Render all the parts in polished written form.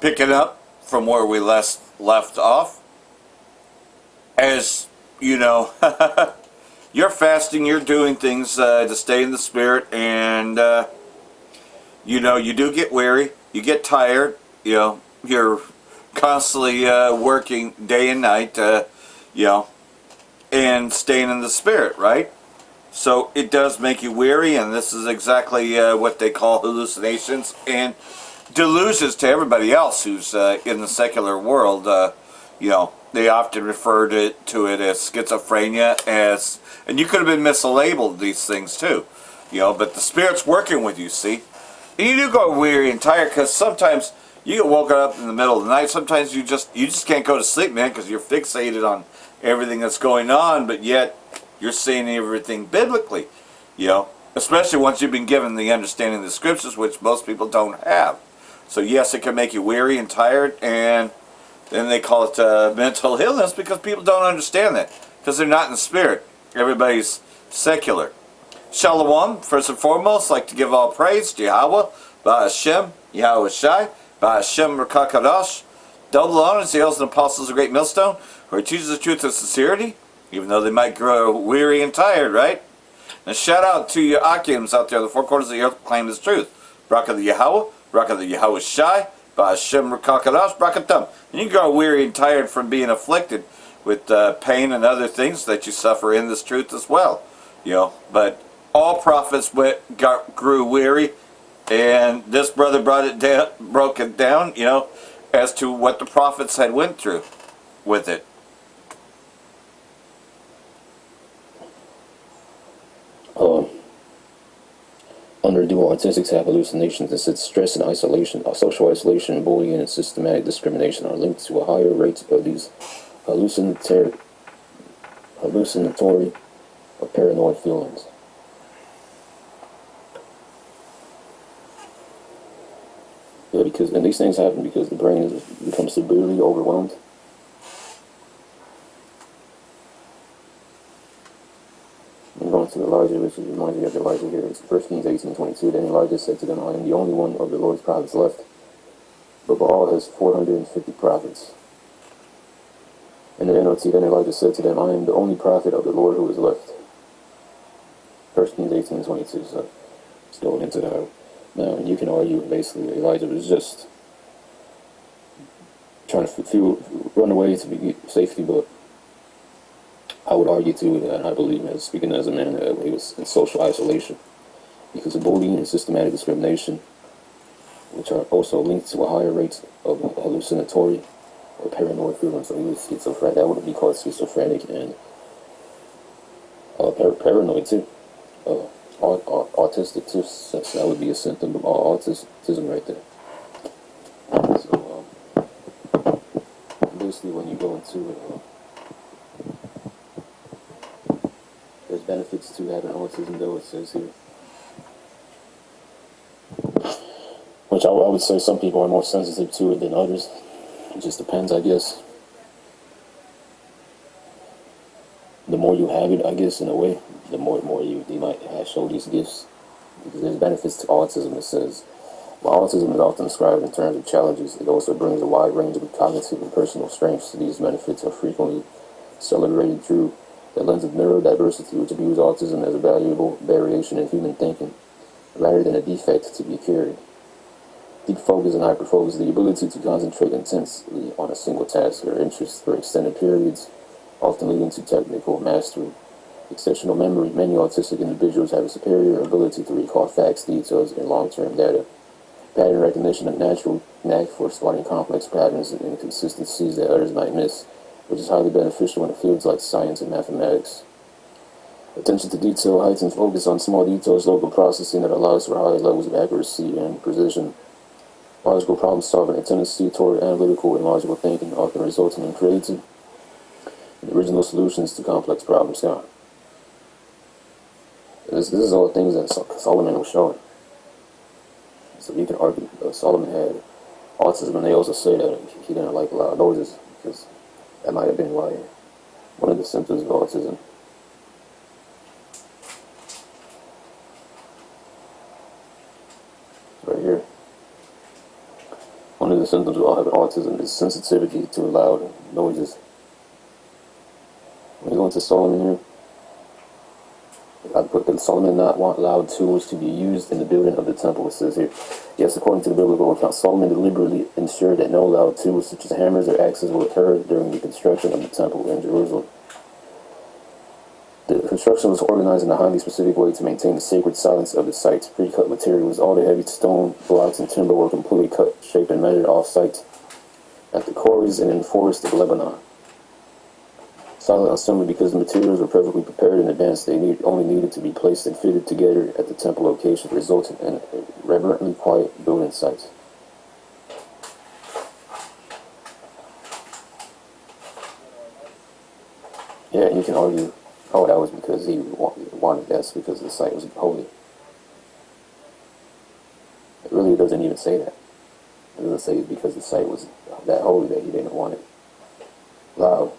picking up from where we left off. As you know, you're fasting, you're doing things to stay in the spirit, and you do get weary, you get tired, you're constantly working day and night, and staying in the spirit, right? So it does make you weary, and this is exactly what they call hallucinations and delusions to everybody else who's in the secular world. They often refer to it as schizophrenia, and you could have been mislabeled these things too, but the Spirit's working with you, see? And you do go weary and tired, because sometimes you get woken up in the middle of the night. Sometimes you just can't go to sleep, man, because you're fixated on everything that's going on, but yet you're seeing everything biblically, especially once you've been given the understanding of the scriptures, which most people don't have. So yes, it can make you weary and tired, and then they call it mental illness, because people don't understand that, because they're not in the spirit. Everybody's secular. Shalom, first and foremost, like to give all praise to Yahweh, Ba'ashem, Yahweh Shai, Ba'ashem Rakakadosh. Double honors, the elders and apostles of Great Millstone, who teaches the truth of sincerity, even though they might grow weary and tired, right? And shout out to your Akims out there in the four corners of the earth, claim this truth. Braka the Yahweh, Braka the Yahweh Shai, Ba'ashem Rakakadosh, Brakatum. And you grow weary and tired from being afflicted with pain and other things that you suffer in this truth as well. But all prophets grew weary, and this brother broke it down, as to what the prophets had went through with it. Under dual autistics have hallucinations, and since stress and isolation, social isolation, bullying, and systematic discrimination are linked to a higher rate of these hallucinatory or paranoid feelings. Yeah, and these things happen because the brain becomes severely overwhelmed. And going to Elijah, which reminds me of Elijah here. It's 1 Kings 18:22. Then Elijah said to them, I am the only one of the Lord's prophets left, but Baal has 450 prophets. In the NLT, then Elijah said to them, I am the only prophet of the Lord who is left. 1 Kings 18:22. So it's going into that. Now, you can argue basically Elijah was just trying to run away to be safety, but I would argue too that I believe, as speaking as a man, that he was in social isolation because of bullying and systematic discrimination, which are also linked to a higher rate of hallucinatory or paranoid feelings. So he was schizophrenic. That would be called schizophrenic and paranoid too. Autistic too. So that would be a symptom of autism right there. So basically, when you go into there's benefits to having autism, though, it says here. Which I would say some people are more sensitive to it than others. It just depends, I guess. The more you have it, I guess, in a way, the more they might show these gifts. Because there's benefits to autism. It says, while autism is often described in terms of challenges, it also brings a wide range of cognitive and personal strengths. These benefits are frequently celebrated through the lens of neurodiversity, which views autism as a valuable variation in human thinking, rather than a defect to be cured. Deep focus and hyperfocus, the ability to concentrate intensely on a single task or interest for extended periods, often leading to technical mastery. Exceptional memory, many autistic individuals have a superior ability to recall facts, details, and long-term data. Pattern recognition, a natural knack for spotting complex patterns and inconsistencies that others might miss, which is highly beneficial in fields like science and mathematics. Attention to detail, heightened focus on small details, local processing that allows for high levels of accuracy and precision. Logical problem solving, a tendency toward analytical and logical thinking, often resulting in creative and original solutions to complex problems. This is all things that Solomon was showing. So you can argue Solomon had autism, and they also say that he didn't like a lot of noises, because that might have been why one of the symptoms of autism. Right here. One One of the symptoms of having autism is sensitivity to loud noises. When you go into Solomon here, I put that Solomon not want loud tools to be used in the building of the temple. It says here, yes, according to the biblical account, Solomon deliberately ensured that no loud tools such as hammers or axes were heard during the construction of the temple in Jerusalem. The construction was organized in a highly specific way to maintain the sacred silence of the site's pre-cut materials. All the heavy stone blocks and timber were completely cut, shaped, and measured off-site at the quarries and in the forest of Lebanon. Silent assembly because the materials were perfectly prepared in advance. They only needed to be placed and fitted together at the temple location, resulting in a reverently quiet building site. Yeah, and you can argue, oh, that was because he wanted that, because the site was holy. It really doesn't even say that. It doesn't say it's because the site was that holy that he didn't want it loud.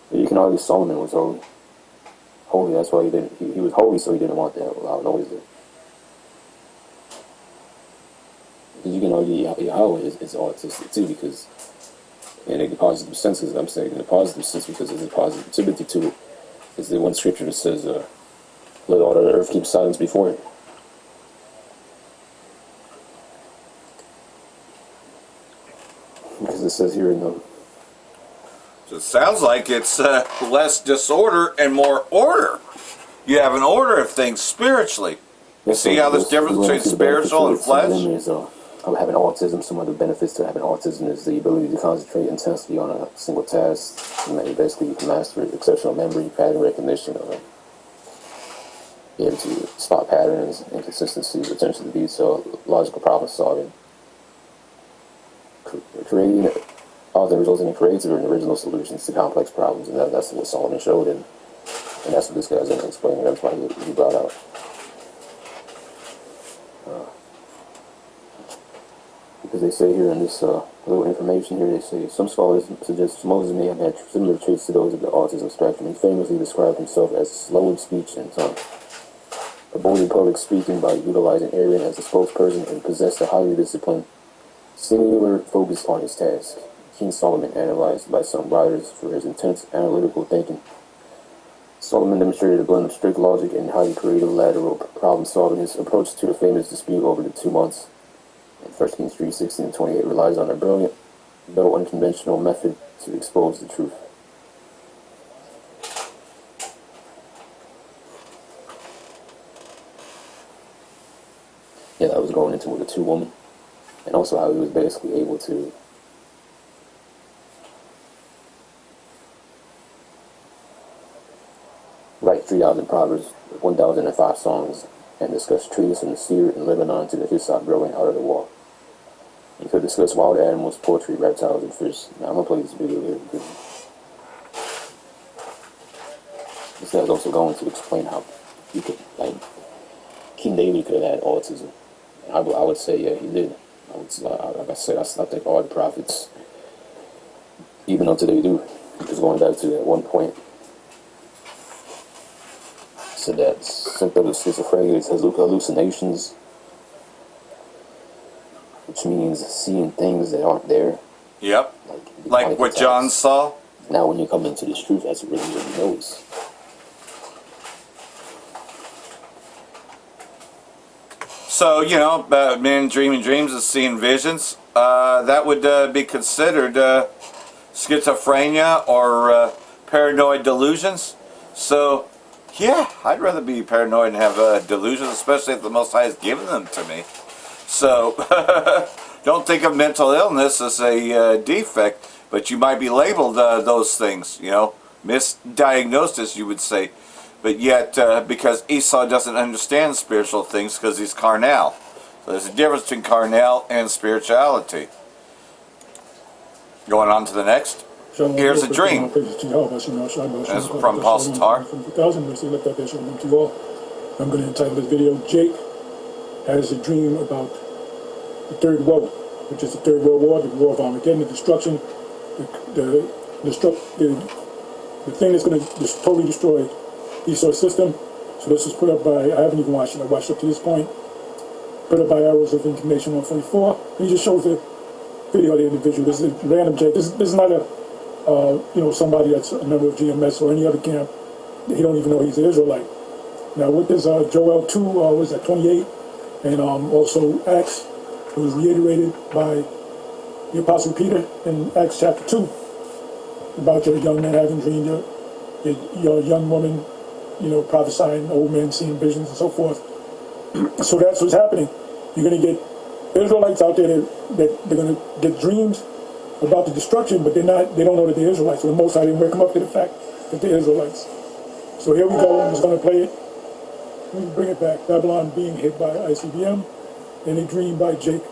But you can argue Solomon was holy. Holy, that's why he was holy, so he didn't want that loud noise there. Because you can argue Yahweh is autistic too, because in a positive sense, as I'm saying, in a positive sense, because there's a positivity to it. Is the one scripture that says, let all the earth keep silence before it. Because it says here in the... So it sounds like it's less disorder and more order. You have an order of things spiritually. You see how there's difference between spiritual and flesh? Of having autism, some of the benefits to having autism is the ability to concentrate intensely on a single task. And basically, you can master exceptional memory, pattern recognition, be able to spot patterns, inconsistencies, attention to detail, logical problem solving, creating often resulting in creative and original solutions to complex problems, and that's what Solomon showed, and that's what this guy's in explaining. That's why he brought out. Because they say here in this little information here, they say some scholars suggest Moses may have had similar traits to those of the autism spectrum. He famously described himself as slow in speech and tongue, avoided public speaking by utilizing Aaron as a spokesperson, and possessed a highly disciplined, singular focus on his task. King Solomon, analyzed by some writers for his intense analytical thinking. Solomon demonstrated a blend of strict logic and highly creative lateral problem solving. His approach to the famous dispute over the 2 months in 1 Kings 3:16 and 28 relies on a brilliant, though unconventional method to expose the truth. Yeah, that was going into with the 2 women, and also how he was basically able to write 3,000 proverbs, 1,005 songs, and discuss trees from the cedar in Lebanon to the hyssop growing out of the wall. You could discuss wild animals, poultry, reptiles, and fish. Now I'm gonna play this video here because this guy's also going to explain how you could, like, King David could have had autism. And I would say, yeah, he did. Like I said, I think all the prophets, even up to they do, because going back to that one point, said that symptom of schizophrenia has hallucinations, which means seeing things that aren't there. Yep. Like what John saw. Now, when you come into this truth, that's what really knows. So, you know, men dreaming dreams and seeing visions, that would be considered schizophrenia or paranoid delusions. So, yeah, I'd rather be paranoid and have delusions, especially if the Most High has given them to me. So, don't think of mental illness as a defect, but you might be labeled those things, you know, misdiagnosis, you would say. But yet, because Esau doesn't understand spiritual things because he's carnal. So there's a difference between carnal and spirituality. Going on to the next. Here's a dream. That's from Apostle Tar. I'm going to entitle this video, Jake has a dream about the third woe, which is the Third World War, the War of Armageddon, the destruction, the thing that's going to totally destroy Esau's system. So this was put up by, I haven't even watched it, I watched up to this point, put up by Arrows of Information 144, and he just shows the video of the individual. This is a random Jake. This is not a somebody that's a member of GMS or any other camp. He don't even know he's an Israelite. Now with this Joel 2, was that 28, and also Acts, it was reiterated by the Apostle Peter in Acts chapter 2 about your young man having dreamed, your young woman, prophesying, old men seeing visions and so forth. So that's what's happening. You're going to get Israelites out there that they're going to get dreams about the destruction, but they don't know that they're Israelites. So the Most High didn't wake them up to the fact that they're Israelites. So here we go. I'm just going to play it. Let me bring it back. Babylon being hit by ICBM, and a dream by Jake.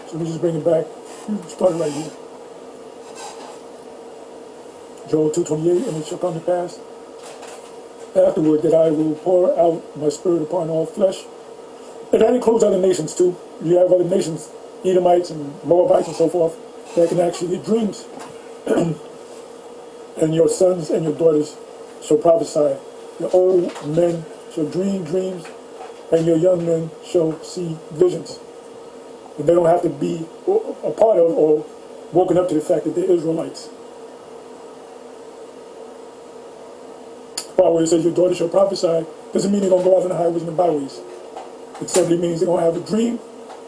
So we just bring it back. Start it right here. Joel 2:28, and it shall come to pass afterward that I will pour out my spirit upon all flesh. And that includes other nations too. You have other nations, Edomites and Moabites and so forth, that can actually get dreams. And your sons and your daughters shall prophesy. Your old men shall dream dreams, and your young men shall see visions. And they don't have to be a part of or woken up to the fact that they're Israelites. But where it says your daughter shall prophesy, doesn't mean they're going to go out in the highways and the byways. It simply means they're going to have a dream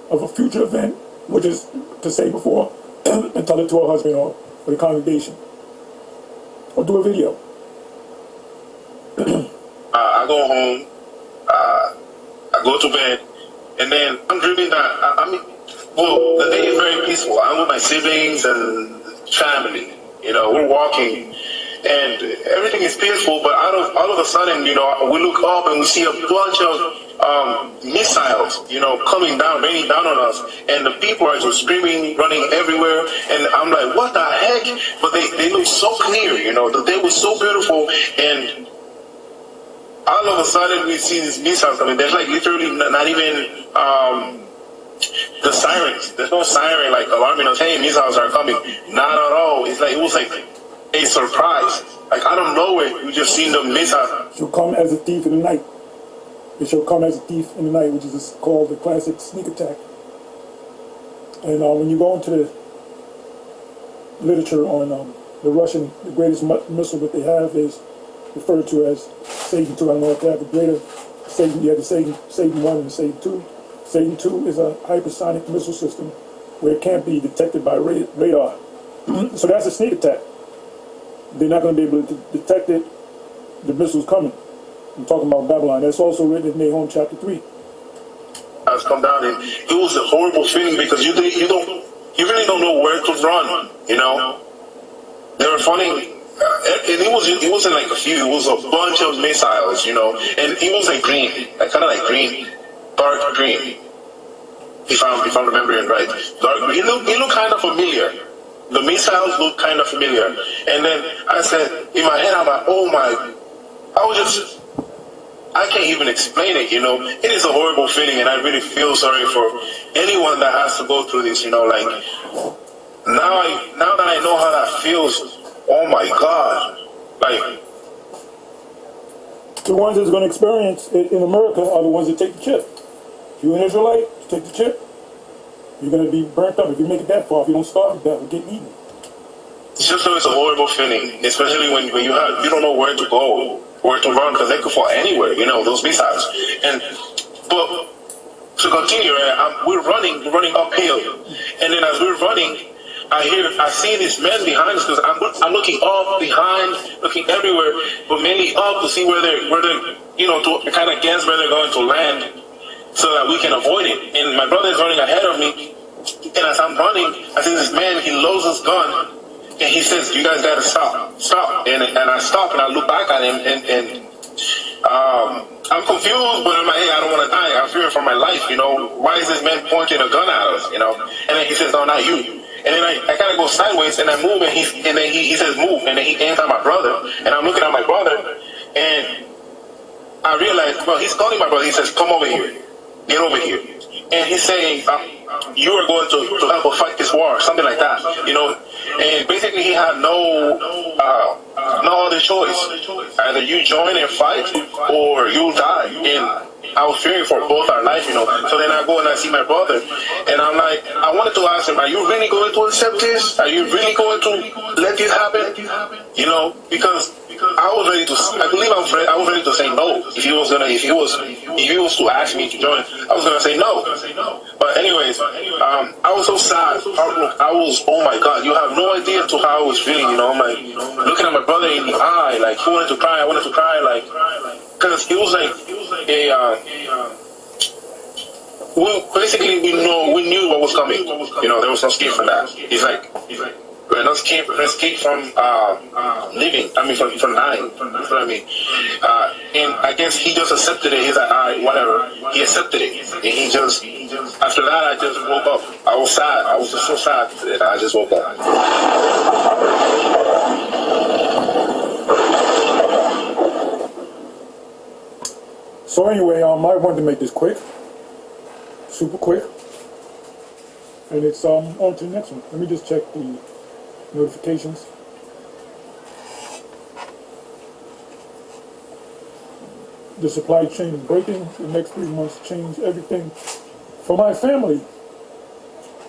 of a future event, which is to say before, and tell it to her husband or the congregation. Or do a video. I go home, I go to bed, and then I'm dreaming that, the day is very peaceful. I'm with my siblings and family. We're walking, and everything is peaceful, but all of a sudden, we look up and we see a bunch of missiles, coming down, raining down on us, and the people are just screaming, running everywhere, and I'm like, what the heck? But they look so clear, the day was so beautiful, and all of a sudden we see these missiles coming. There's like literally not even the sirens. There's no siren like alarming us, hey, missiles are coming. Not at all. It was like a surprise. Like out of nowhere, we just seen the missiles. She'll come as a thief in the night. It shall come as a thief in the night, which is called the classic sneak attack. And when you go into the literature on the Russian, the greatest missile that they have is referred to as Satan 2. I don't know if they have a greater Satan. You have the Satan 1 and the Satan 2. Satan 2 is a hypersonic missile system where it can't be detected by radar. So that's a sneak attack. They're not going to be able to detect it. The missile's coming. I'm talking about Babylon. That's also written in Nahum chapter 3. Has come down, and it was a horrible feeling because you really don't know where to run. They were running. And it wasn't like a few, it was a bunch of missiles, and it was like green, kind of like green, dark green, if I'm remembering right. Dark green. It looked kind of familiar. The missiles looked kind of familiar. And then I said, in my head, I'm like, oh my, I can't even explain it, It is a horrible feeling, and I really feel sorry for anyone that has to go through this, now that I know how that feels. Oh my God! The ones that's going to experience it in America are the ones that take the chip. If you're an Israelite, you take the chip, you're going to be burnt up if you make it that far. If you don't starve to death or get eaten. It's just it's a horrible feeling, especially when you don't know where to go, where to run, because they could fall anywhere. Those missiles. But to continue, we're running uphill, and then as we're running, I see these men behind us because I'm looking up, behind, looking everywhere, but mainly up to see where they're to kind of guess where they're going to land, so that we can avoid it. And my brother is running ahead of me, and as I'm running, I see this man. He loads his gun, and he says, "You guys gotta stop!" And I stop, and I look back at him, and I'm confused, but in my head, I don't want to die. I'm fearing for my life. Why is this man pointing a gun at us? And then he says, "No, not you." And then I kind of go sideways, and I move, and then he says, "Move," and then he aims at my brother, and I'm looking at my brother, and I realize, well, he's calling my brother. He says, "Come over here, get over here," and he's saying, "You are going to help us fight this war," something like that, And basically, he had no other choice. Either you join and fight, or you'll die. And I was fearing for both our life, So then I go and I see my brother, and I'm like, I wanted to ask him, are you really going to accept this? Are you really going to let this happen? Because I was ready to. I believe I was ready to say no. If he was to ask me to join, I was gonna say no. But anyways, I was so sad. I was, oh my God, you have no idea to how I was feeling. I'm like looking at my brother in the eye, like he wanted to cry. I wanted to cry, like because it was like a. We knew what was coming. There was no escape from that. He's like. We're not escape from living. I mean, from dying. You know what I mean? And I guess he just accepted it. He's like, all right, whatever. He accepted it, and he just. After that, I just woke up. I was sad. I was just so sad that I just woke up. So anyway, I wanted to make this quick, super quick, and it's on to the next one. Let me just check the notifications. The supply chain is breaking. The next 3 months change everything for my family.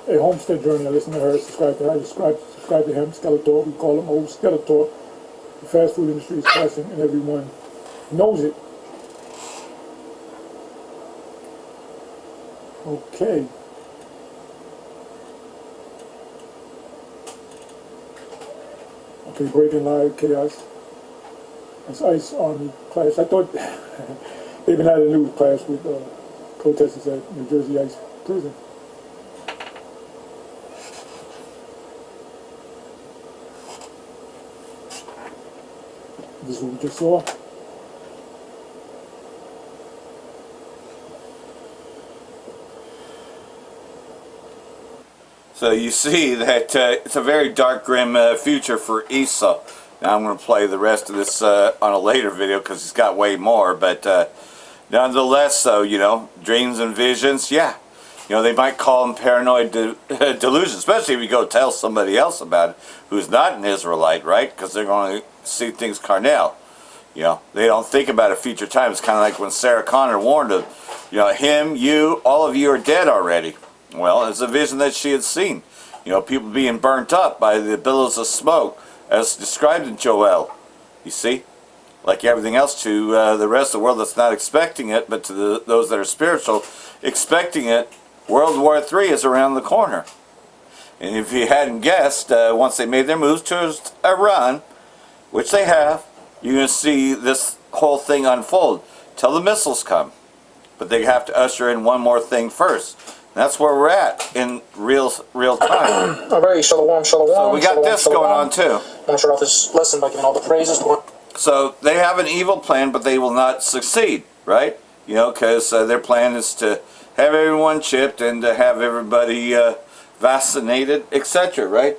A homestead journey. I listen to her, subscribe to her, subscribe to him, Skeletor. We call him Old Skeletor. The fast food industry is crashing and everyone knows it. Okay. Okay, breaking live chaos. It's ICE Army clash. I thought they've been having a new clash with protesters at New Jersey ICE prison. This is what we just saw. So you see that it's a very dark, grim future for Esau. Now I'm going to play the rest of this on a later video because it's got way more. But nonetheless, so, dreams and visions, yeah. They might call them paranoid delusions, especially if you go tell somebody else about it who's not an Israelite, right? Because they're going to see things carnal. They don't think about a future time. It's kind of like when Sarah Connor warned him, him, you, all of you are dead already. Well, it's a vision that she had seen. People being burnt up by the billows of smoke, as described in Joel. You see? Like everything else to the rest of the world that's not expecting it, but to those that are spiritual, expecting it, World War III is around the corner. And if you hadn't guessed, once they made their moves towards Iran, which they have, you're going to see this whole thing unfold till the missiles come. But they have to usher in one more thing first. That's where we're at in real time. All right, shalom, shalom. So we got shalom, this shalom. going on too. I'm going to start off this lesson by giving all the praises. So they have an evil plan, but they will not succeed, right? Because their plan is to have everyone chipped and to have everybody vaccinated, etc., right?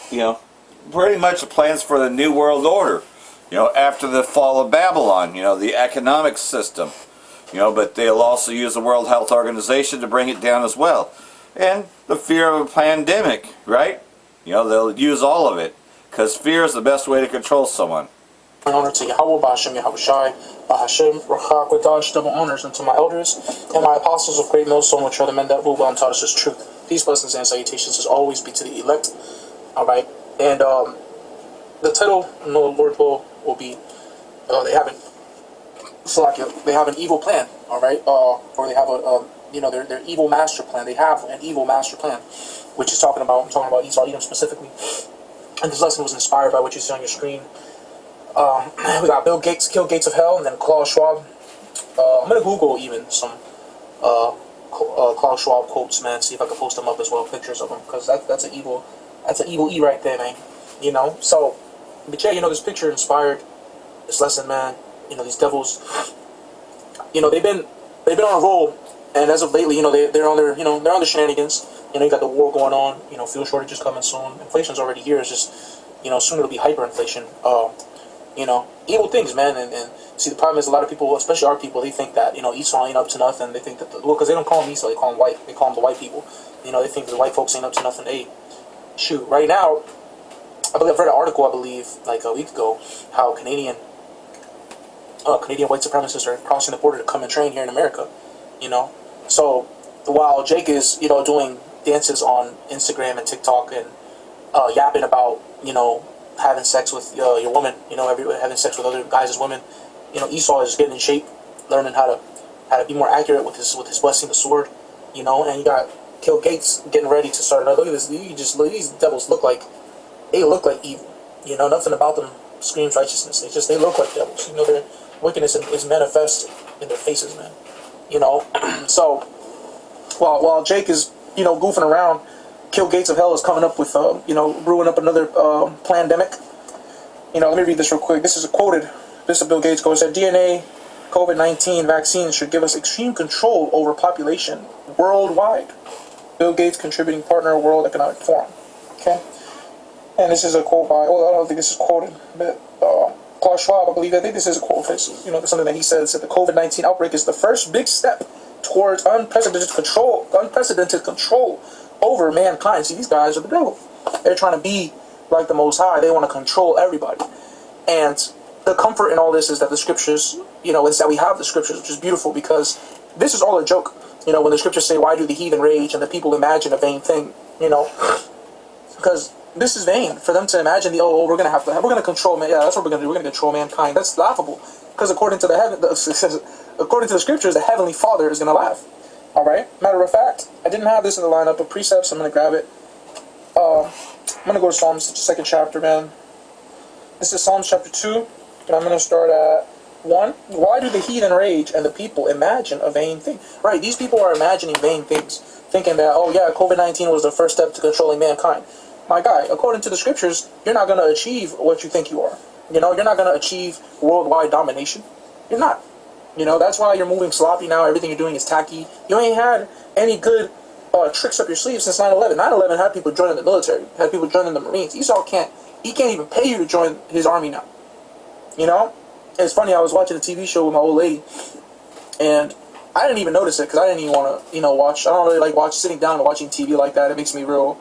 Pretty much the plans for the New World Order, after the fall of Babylon, the economic system. But they'll also use the World Health Organization to bring it down as well. And the fear of a pandemic, right? They'll use all of it. Because fear is the best way to control someone. My honor to Yahweh, Ba'Hashem, Yahushai, Ba'Hashem, Rachak, Kodash, double honors unto my elders, and my apostles of great millstone, which are the men that rule well and taught us his truth. Peace, blessings, and salutations as always be to the elect. Alright, and the title, no Lord will be, they have an evil plan, all right, or they have their evil master plan. They have an evil master plan, which is I'm talking about Esau Edom specifically. And this lesson was inspired by what you see on your screen. We got Bill Gates, Kill Gates of Hell, and then Klaus Schwab. I'm gonna Google even some Klaus Schwab quotes, man. See if I can post them up as well, pictures of them, because that's an evil E right there, man. So, but yeah, this picture inspired this lesson, man. These devils, they've been on a roll, and as of lately, they're on their shenanigans. You got the war going on, fuel shortages coming soon. Inflation's already here. It's just, soon it'll be hyperinflation. Evil things, man. And see, the problem is a lot of people, especially our people, they think that, Esau ain't up to nothing. They think that, because they don't call them Esau, they call them white. They call them the white people. They think that the white folks ain't up to nothing. Hey, shoot, right now, I've read an article, like a week ago, how Canadian white supremacists are crossing the border to come and train here in America. you know. So while Jake is, doing dances on Instagram and TikTok and yapping about, having sex with your woman, having sex with other guys as women, Esau is getting in shape, learning how to be more accurate with his blessing the sword, and you got Kill Gates getting ready to start another. Look at this. These devils look like evil. Nothing about them screams righteousness. They look like devils. Their wickedness is manifest in their faces, man. So while Jake is goofing around, Kill Gates of Hell is coming up with brewing up another pandemic. Let me read this real quick. This is quoted. This is Bill Gates quote. It said, DNA COVID-19 vaccines should give us extreme control over population worldwide. Bill Gates, contributing partner, World Economic Forum. Okay, and this is a quote by. Well, I don't think this is quoted, but Klaus Schwab, I think this is a quote. It's, something that he said. It said the COVID-19 outbreak is the first big step towards unprecedented control over mankind. See, these guys are the devil. They're trying to be like the Most High. They want to control everybody. And the comfort in all this is that the scriptures, is that we have the scriptures, which is beautiful because this is all a joke. When the scriptures say, why do the heathen rage and the people imagine a vain thing, because this is vain for them to imagine we're going to control man. Yeah, that's what we're going to do. We're going to control mankind. That's laughable because according to the scriptures, the Heavenly Father is going to laugh. All right. Matter of fact, I didn't have this in the lineup of precepts. I'm going to grab it. I'm going to go to Psalms, 2nd chapter, man. This is Psalms chapter 2, and I'm going to start at 1. Why do the heathen rage and the people imagine a vain thing? Right, these people are imagining vain things, thinking that, COVID-19 was the first step to controlling mankind. My guy, according to the scriptures, you're not going to achieve what you think you are. You're not going to achieve worldwide domination. You're not. That's why you're moving sloppy now. Everything you're doing is tacky. You ain't had any good tricks up your sleeve since 9/11. 9/11 had people joining the military, had people joining the Marines. Esau can't even pay you to join his army now. It's funny, I was watching a TV show with my old lady, and I didn't even notice it because I didn't even want to, watch. I don't really like sitting down and watching TV like that. It makes me want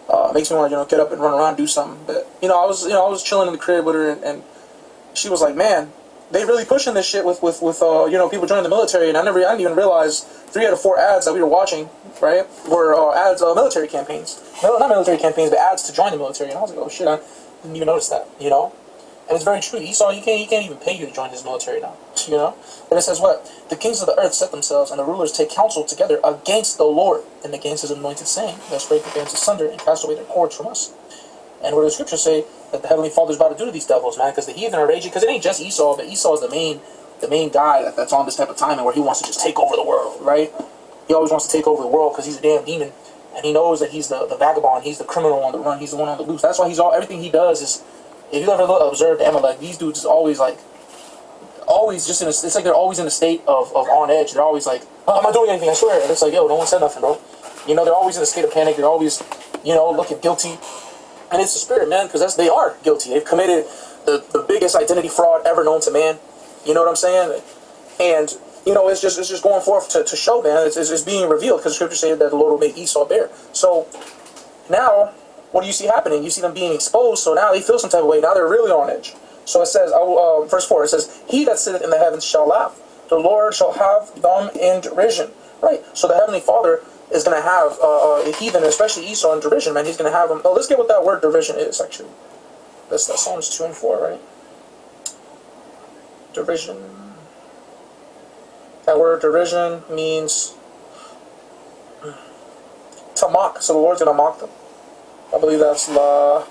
to, get up and run around and do something. But I was chilling in the crib with her, and she was like, "Man, they really pushing this shit with people joining the military." And I didn't even realize 3 out of 4 ads that we were watching, right, were ads military campaigns. No, not military campaigns, but ads to join the military. And I was like, "Oh shit, I didn't even notice that," And it's very true. Esau, he can't even pay you to join his military now, And it says what? The kings of the earth set themselves, and the rulers take counsel together against the Lord and against his anointed, saying, let's break the bands asunder and cast away their cords from us. And where the scriptures say that the Heavenly Father's about to do to these devils, man, because the heathen are raging, because it ain't just Esau, but Esau is the main guy that's on this type of timing where he wants to just take over the world, right? He always wants to take over the world because he's a damn demon, and he knows that he's the vagabond, he's the criminal on the run, he's the one on the loose. That's why everything he does is, if you ever observed Amalek, these dudes is always just it's like they're always in a state of on edge. They're always like, oh, I'm not doing anything, I swear. And it's like, yo, no one said nothing, bro. They're always in a state of panic. They're always, looking guilty. And it's the spirit, man, because they are guilty. They've committed the biggest identity fraud ever known to man. You know what I'm saying? And, it's just going forth to show, man. It's being revealed because Scripture says that the Lord will make Esau bare. So now, what do you see happening? You see them being exposed, so now they feel some type of way. Now they're really on edge. So it says, verse 4, it says, he that sitteth in the heavens shall laugh. The Lord shall have them in derision. Right? So the Heavenly Father is going to have the heathen, especially Esau, in derision, man. He's going to have them. Oh, let's get what that word derision is, actually. That's Psalms 2 and 4, right? Derision. That word derision means to mock. So the Lord's going to mock them. I believe that's I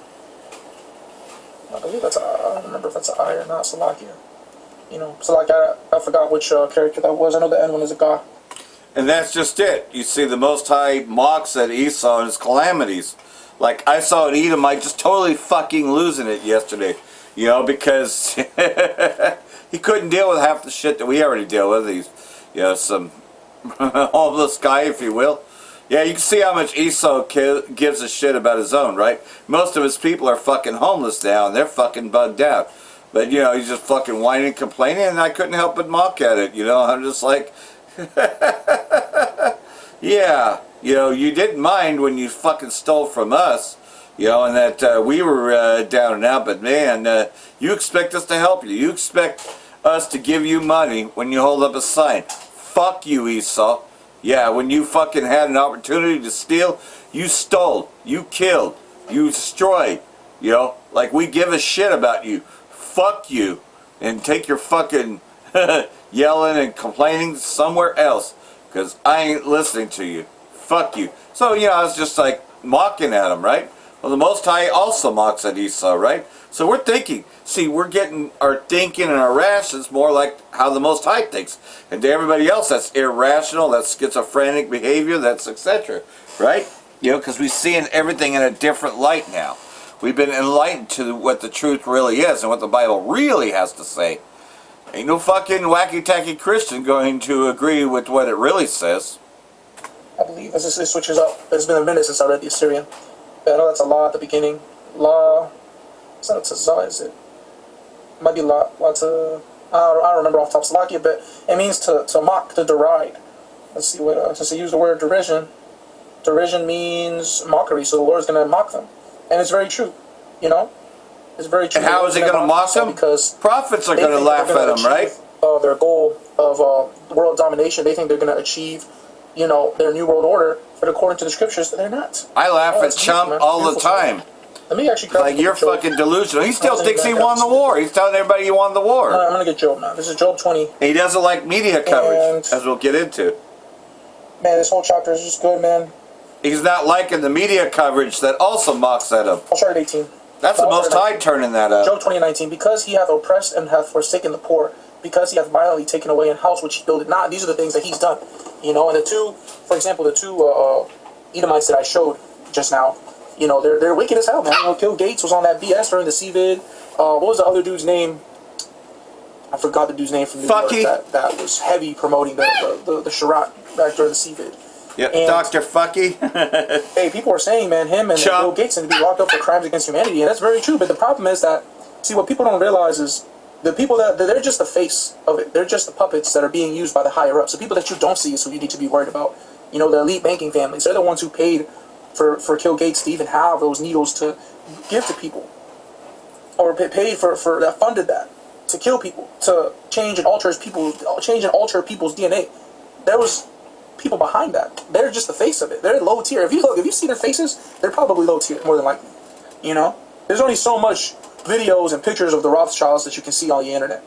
don't remember if that's an I or not, Salakia. Salakia, I forgot which character that was. I know the end one is a God. And that's just it. You see, the Most High mocks at Esau and his calamities. Like, I saw an Edomite just totally fucking losing it yesterday. Because he couldn't deal with half the shit that we already deal with. He's, some homeless guy, if you will. Yeah, you can see how much Esau gives a shit about his own, right? Most of his people are fucking homeless now, and they're fucking bugged out. But, he's just fucking whining and complaining, and I couldn't help but mock at it, I'm just like, yeah, you didn't mind when you fucking stole from us, and that we were down and out, but man, you expect us to help you. You expect us to give you money when you hold up a sign. Fuck you, Esau. Yeah, when you fucking had an opportunity to steal, you stole, you killed, you destroyed. You know, like we give a shit about you. Fuck you. And take your fucking yelling and complaining somewhere else. Because I ain't listening to you. Fuck you. So, you know, I was just like mocking at him, right? Well, the Most High also mocks at Esau, right? So we're thinking. See, we're getting our thinking and our rations more like how the Most High thinks. And to everybody else, that's irrational, that's schizophrenic behavior, that's etc. Right? You know, because we're seeing everything in a different light now. We've been enlightened to what the truth really is and what the Bible really has to say. Ain't no fucking wacky-tacky Christian going to agree with what it really says. I believe as it switches up. It's been a minute since I read the Assyrian. But I know that's a law at the beginning. Law. It's not Tazah, is it? It might be law. To. I don't remember off the top of Salakia, but it means to mock, to deride. Let's see what. Since they use the word derision. Derision means mockery, so the Lord's going to mock them. And it's very true. You know? It's very true. And how is he going to mock them? Because prophets are going to laugh at him, right? Their goal of world domination. They think they're going to achieve, you know, their new world order. But according to the scriptures, they're not. I laugh at Chump all the time. Let me actually like, you're fucking delusional. He still thinks he won the war. He's telling everybody he won the war. I'm going to get Job now. This is Job 20. And he doesn't like media coverage, as we'll get into. Man, this whole chapter is just good, man. He's not liking the media coverage that also mocks at him. I'll start at 18. That's the Most High turning that up. Job 20:19. Because he hath oppressed and hath forsaken the poor, because he hath violently taken away an house which he builded not. These are the things that he's done. You know, and the two, for example, the two Edomites that I showed just now, you know, they're wicked as hell, man. You know, Bill Gates was on that BS during the CVID. What was the other dude's name? I forgot the dude's name from New York that was heavy promoting the Sharrat back during the CVID. Yep, Dr. Fucky. Hey, people are saying, man, him and Bill Gates need to be locked up for crimes against humanity, and that's very true. But the problem is that, see, what people don't realize is the people they're just the face of it. They're just the puppets that are being used by the higher ups. The people that you don't see is who you need to be worried about. You know, the elite banking families. They're the ones who paid for Bill Gates to even have those needles to give to people, or paid for that funded that to kill people, to change and alter people's DNA. There was people behind that. They're just the face of it. They're low tier. If you see their faces, they're probably low tier, more than likely. You know? There's only so much videos and pictures of the Rothschilds that you can see on the internet.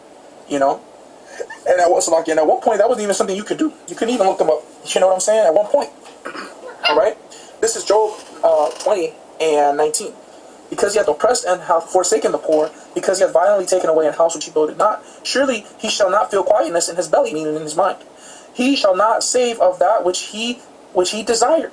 You know? And at one point, that wasn't even something you could do. You couldn't even look them up. You know what I'm saying? At one point. Alright? This is Job 20 and 19. Because he hath oppressed and hath forsaken the poor, because he hath violently taken away an house which he builded not, surely he shall not feel quietness in his belly, meaning in his mind. He shall not save of that which he desired.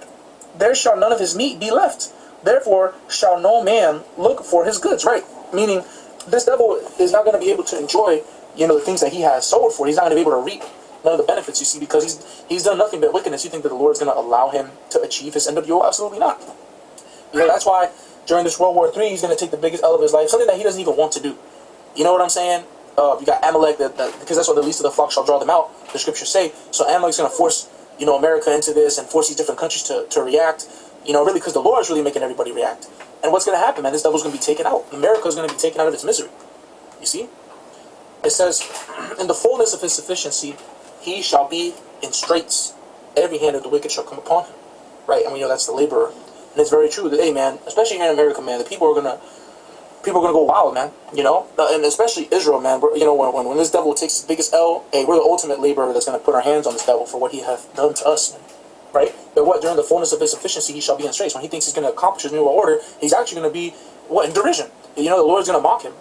There shall none of his meat be left. Therefore shall no man look for his goods. Right? Meaning, this devil is not going to be able to enjoy, you know, the things that he has sold for. He's not going to be able to reap none of the benefits, you see, because he's done nothing but wickedness. You think that the Lord's going to allow him to achieve his NWO? Absolutely not. You know, that's why during this World War III, he's going to take the biggest L of his life, something that he doesn't even want to do. You know what I'm saying? You got Amalek, because that's what the least of the flock shall draw them out, the scriptures say. So Amalek's going to force, you know, America into this and force these different countries to react, you know, really because the Lord is really making everybody react. And what's going to happen, man? This devil's going to be taken out. America is going to be taken out of its misery. You see? It says, in the fullness of his sufficiency, he shall be in straits. Every hand of the wicked shall come upon him. Right? And we know that's the laborer. And it's very true that, hey, man, especially here in America, man, the people are going to go wild, man, you know, and especially Israel, man. You know, when this devil takes his biggest L, hey, we're the ultimate laborer that's going to put our hands on this devil for what he hath done to us, man. Right? But what, during the fullness of his sufficiency, he shall be in straits. When he thinks he's going to accomplish his new order, he's actually going to be, in derision. You know, the Lord's going to mock him.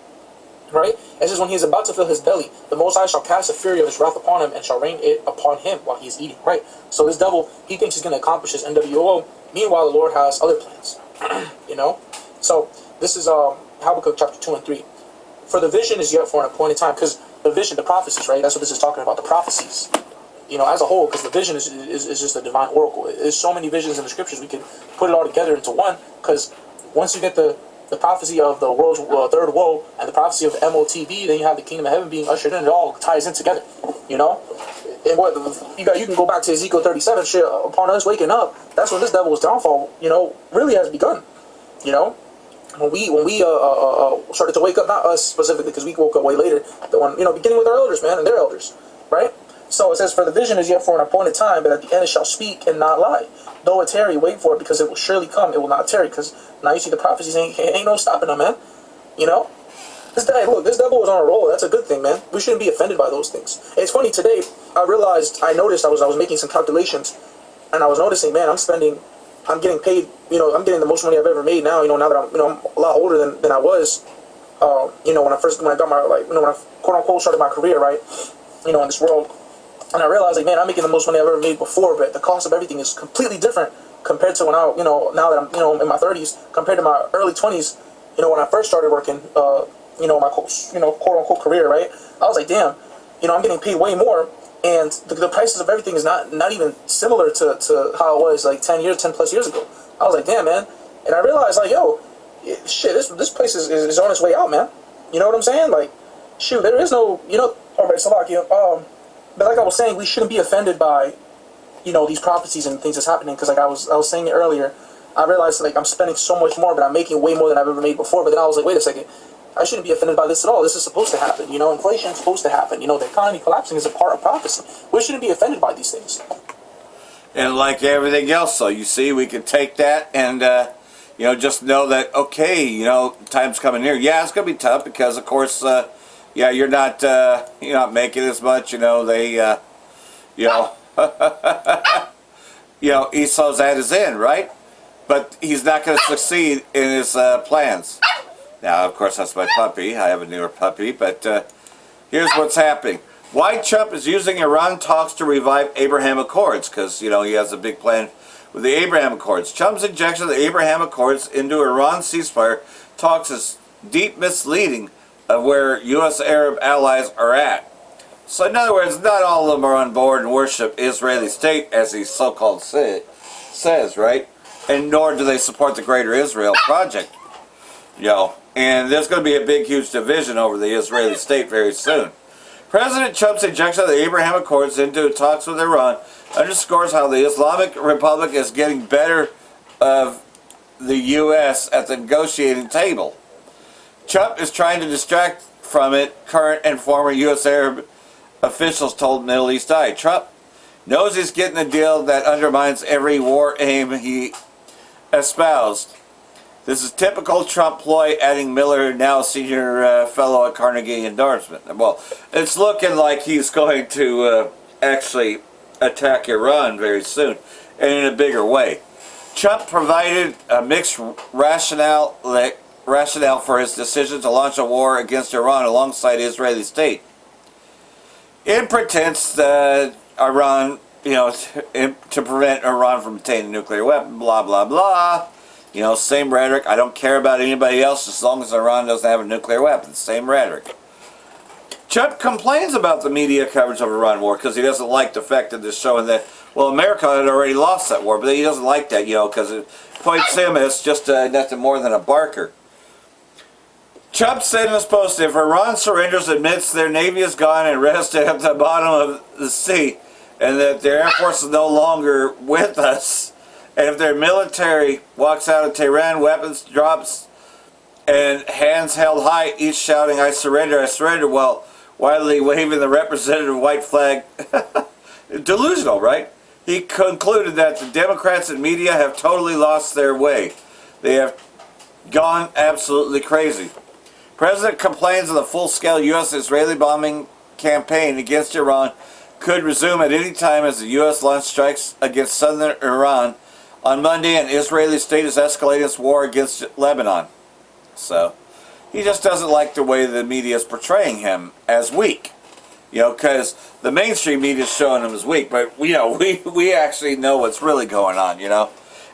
Right? It says, when he is about to fill his belly, the Most High shall cast the fury of his wrath upon him and shall rain it upon him while he is eating. Right? So this devil, he thinks he's going to accomplish his NWO. Meanwhile, the Lord has other plans. You know? So, this is Habakkuk chapter 2 and 3. For the vision is yet for an appointed time. Because the vision, the prophecies, right? That's what this is talking about, the prophecies. You know, as a whole, because the vision is just a divine oracle. There's so many visions in the scriptures, we could put it all together into one. Because once you get the prophecy of the world's third woe and the prophecy of the MOTB, then you have the kingdom of heaven being ushered in. It all ties in together, you know. And what you can go back to Ezekiel 37. Shit, upon us waking up, that's when this devil's downfall, you know, really has begun. You know, when we started to wake up, not us specifically, because we woke up way later. The one, you know, beginning with our elders, man, and their elders, right? So it says, for the vision is yet for an appointed time, but at the end it shall speak and not lie. Though it tarry, wait for it, because it will surely come. It will not tarry, because now you see the prophecies ain't no stopping them, man. You know? This guy, look, this devil was on a roll. That's a good thing, man. We shouldn't be offended by those things. And it's funny, today, I noticed I was making some calculations, and I was noticing, man, I'm getting paid, I'm getting the most money I've ever made now, now that I'm a lot older than I was, when I got my, when I quote unquote started my career, right, in this world. And I realized, like, man, I'm making the most money I've ever made before, but the cost of everything is completely different compared to when I, now that I'm, in my 30s, compared to my early 20s, when I first started working, my, quote unquote career, right? I was like, damn, I'm getting paid way more, and the prices of everything is not even similar to how it was like 10 plus years ago. I was like, damn, man. And I realized, like, yo, shit, this place is on its way out, man. You know what I'm saying? Like, shoot, there is no, all right, Salakia, but like I was saying, we shouldn't be offended by, these prophecies and things that's happening, because like I was saying it earlier, I realized, like, I'm spending so much more, but I'm making way more than I've ever made before. But then I was like, wait a second, I shouldn't be offended by this at all. This is supposed to happen. Inflation is supposed to happen. The economy collapsing is a part of prophecy. We shouldn't be offended by these things. And like everything else, so you see, we can take that and, just know that, okay, time's coming near. Yeah, it's going to be tough because, of course, you're not making as much, they, Esau's at his end, right? But he's not going to succeed in his plans. Now, of course, that's my puppy. I have a newer puppy, but here's what's happening. Why Trump is using Iran talks to revive Abraham Accords, because, he has a big plan with the Abraham Accords. Trump's injection of the Abraham Accords into Iran ceasefire talks is deep misleading of where U.S. Arab allies are at. So, in other words, not all of them are on board and worship Israeli state, as he so-called says, right? And nor do they support the Greater Israel Project. And there's going to be a big, huge division over the Israeli state very soon. President Trump's injection of the Abraham Accords into talks with Iran underscores how the Islamic Republic is getting better of the U.S. at the negotiating table. Trump is trying to distract from it current and former U.S. Arab officials told Middle East Eye. Trump knows he's getting a deal that undermines every war aim he espoused. This is typical Trump ploy, adding Miller, now senior fellow at Carnegie endorsement. Well, it's looking like he's going to actually attack Iran very soon, and in a bigger way. Trump provided a mixed rationale for his decision to launch a war against Iran alongside the Israeli state. In pretense that Iran, to prevent Iran from obtaining a nuclear weapon, blah, blah, blah. Same rhetoric. I don't care about anybody else as long as Iran doesn't have a nuclear weapon. Same rhetoric. Trump complains about the media coverage of Iran war because he doesn't like the fact that they're showing that, well, America had already lost that war, but he doesn't like that, because it points him as just nothing more than a barker. Trump said in his post, if Iran surrenders, admits their navy is gone and rested at the bottom of the sea, and that their air force is no longer with us, and if their military walks out of Tehran, weapons drops, and hands held high, each shouting, I surrender, while widely waving the representative white flag. Delusional, right? He concluded that the Democrats and media have totally lost their way. They have gone absolutely crazy. President complains of the full-scale U.S.-Israeli bombing campaign against Iran could resume at any time as the U.S. launched strikes against southern Iran on Monday, and Israeli state is escalating its war against Lebanon. So, he just doesn't like the way the media is portraying him as weak. Because the mainstream media is showing him as weak, but, we actually know what's really going on,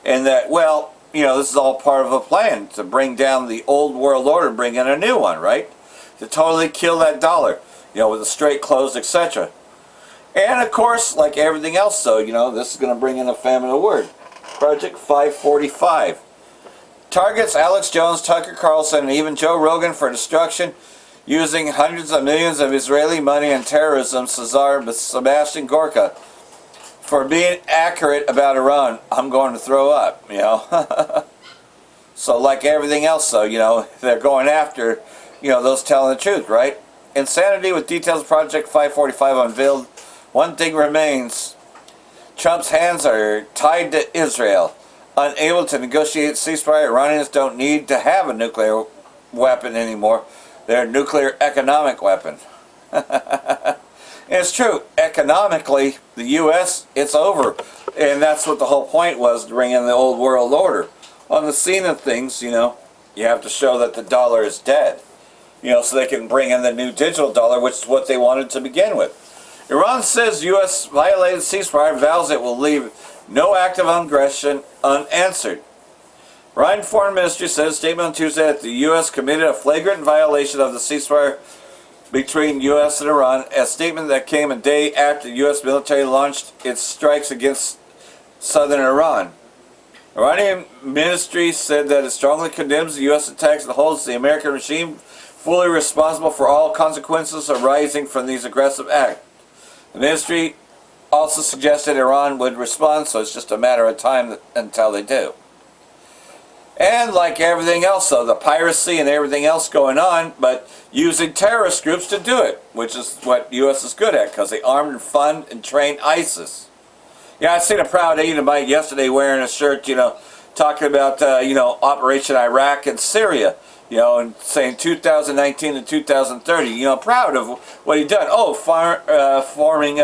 And that, well, this is all part of a plan to bring down the old world order and bring in a new one, right? To totally kill that dollar, with the strait closed, etc. And, of course, like everything else, though, this is going to bring in a famine of word. Project 545 targets Alex Jones, Tucker Carlson, and even Joe Rogan for destruction using hundreds of millions of Israeli money and terrorism. Sebastian Gorka for being accurate about Iran. I'm going to throw up, So like everything else, though, they're going after, those telling the truth, right? Insanity with details of Project 545 unveiled one thing remains. Trump's hands are tied to Israel. Unable to negotiate ceasefire, Iranians don't need to have a nuclear weapon anymore. They're a nuclear economic weapon. And it's true. Economically, the U.S., it's over. And that's what the whole point was, to bring in the old world order. On the scene of things, you have to show that the dollar is dead. So they can bring in the new digital dollar, which is what they wanted to begin with. Iran says U.S. violated ceasefire, vows it will leave no act of aggression unanswered. Iran Foreign Ministry said in a statement on Tuesday that the U.S. committed a flagrant violation of the ceasefire between U.S. and Iran, a statement that came a day after the U.S. military launched its strikes against southern Iran. Iranian ministry said that it strongly condemns the U.S. attacks and holds the American regime fully responsible for all consequences arising from these aggressive acts. The ministry also suggested Iran would respond, so it's just a matter of time until they do. And like everything else, though, the piracy and everything else going on, but using terrorist groups to do it, which is what the U.S. is good at, because they armed and fund and train ISIS. Yeah, I seen a proud Edomite yesterday wearing a shirt, talking about, Operation Iraq and Syria, and saying 2019 to 2030, proud of what he done. Oh, forming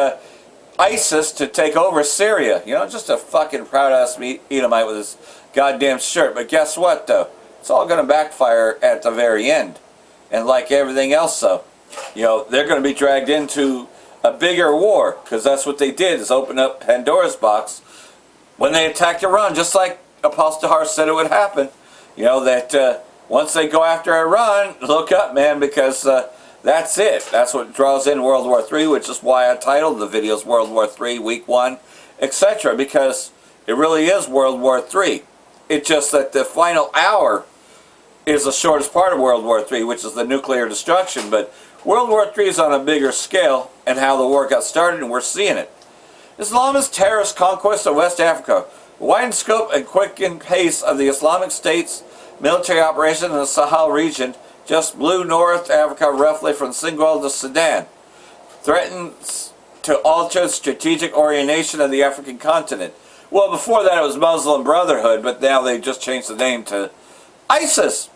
ISIS to take over Syria. Just a fucking proud-ass Edomite with his goddamn shirt. But guess what, though? It's all going to backfire at the very end. And like everything else, though, they're going to be dragged into a bigger war, because that's what they did, is open up Pandora's box when they attacked Iran, just like Apostle Har said it would happen. That once they go after Iran, look up, man, because that's it. That's what draws in World War III, which is why I titled the videos World War III, Week 1, etc., because it really is World War III. It's just that the final hour is the shortest part of World War III, which is the nuclear destruction, but World War III is on a bigger scale, and how the war got started, and we're seeing it. Islamist terrorist conquest of West Africa. Widen scope and quicken pace of the Islamic State's military operation in the Sahel region just blew North Africa roughly from Senegal to Sudan. Threatens to alter the strategic orientation of the African continent. Well, before that it was Muslim Brotherhood, but now they just changed the name to ISIS.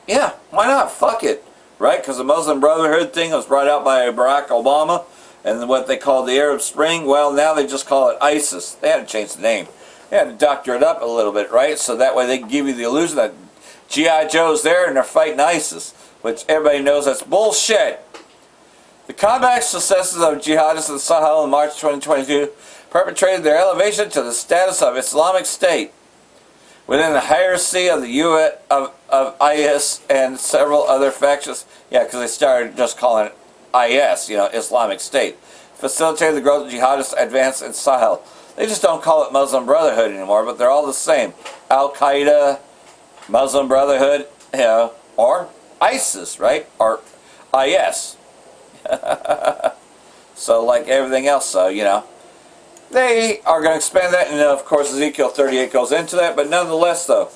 Yeah, why not? Fuck it. Right? Because the Muslim Brotherhood thing was brought out by Barack Obama, and what they called the Arab Spring, well, now they just call it ISIS. They had to change the name. They had to doctor it up a little bit, right? So that way they can give you the illusion that G.I. Joe's there and they're fighting ISIS, which everybody knows that's bullshit. The combat successes of jihadists in the Sahel in March 2022 perpetrated their elevation to the status of Islamic State within the hierarchy of the US, of IS and several other factions. Yeah, because they started just calling it IS, Islamic State. Facilitated the growth of jihadists advance in Sahel. They just don't call it Muslim Brotherhood anymore, but they're all the same. Al-Qaeda, Muslim Brotherhood, or ISIS, right? Or IS. So like everything else, they are going to expand that, and of course Ezekiel 38 goes into that, but nonetheless, though,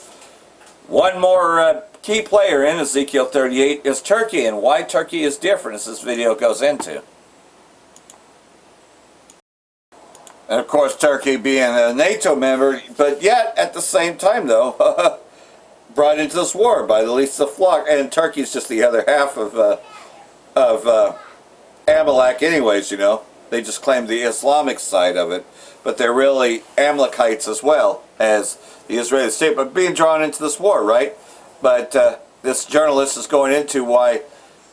one more key player in Ezekiel 38 is Turkey, and why Turkey is different, as this video goes into. And of course, Turkey being a NATO member, but yet at the same time, though, brought into this war by the least of the flock, and Turkey's just the other half of Amalek, anyways. They just claim the Islamic side of it, but they're really Amalekites as well as the Israeli state, but being drawn into this war, right? But this journalist is going into why